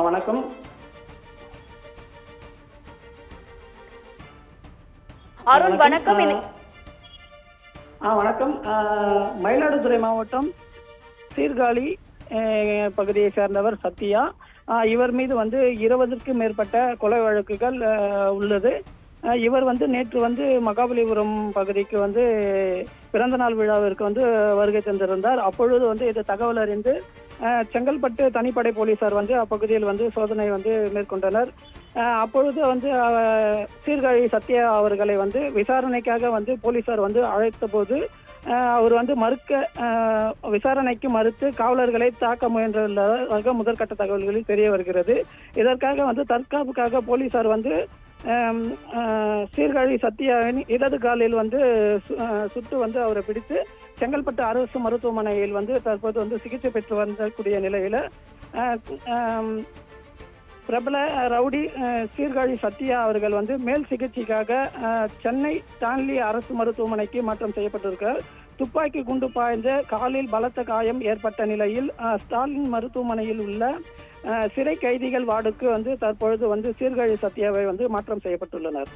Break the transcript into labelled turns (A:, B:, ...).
A: வணக்கம்.
B: அருண் வணக்கம்.
A: வணக்கம். மயிலாடுதுறை மாவட்டம் சீர்காழி பகுதியை சேர்ந்தவர் சத்யா. இவர் மீது 20க்கும் மேற்பட்ட கொலை வழக்குகள் உள்ளது. இவர் நேற்று மகாபலிபுரம் பகுதிக்கு பிறந்த நாள் விழாவிற்கு வருகை தந்திருந்தார். அப்பொழுது இது தகவல் அறிந்து செங்கல்பட்டு தனிப்படை போலீசார் அப்பகுதியில் சோதனை மேற்கொண்டனர். அப்பொழுது சீர்காழி சத்யா அவர்களை விசாரணைக்காக போலீசார் அழைத்த போது அவர் மறுக்க விசாரணைக்கு மறுத்து காவலர்களை தாக்க முயன்றதாக முதற்கட்ட தகவல்களில் தெரிய வருகிறது. இதற்காக தற்காப்புக்காக போலீசார் சீர்காழி சத்யாவின் இடது காலில் சுட்டு அவரை பிடித்து செங்கல்பட்டு அரசு மருத்துவமனையில் தற்போது சிகிச்சை பெற்று வரக்கூடிய நிலையில பிரபல ரவுடி சீர்காழி சத்யா அவர்கள் மேல் சிகிச்சைக்காக சென்னை ஸ்டான்லி அரசு மருத்துவமனைக்கு மாற்றம் செய்யப்பட்டிருக்கிறார். துப்பாக்கி குண்டு பாய்ந்த காலில் பலத்த காயம் ஏற்பட்ட நிலையில் ஸ்டாலின் மருத்துவமனையில் உள்ள சிறை கைதிகள் வார்டுக்கு தற்பொழுது சீர்காழி சத்யாவை மாற்றம் செய்யப்பட்டுள்ளனர்.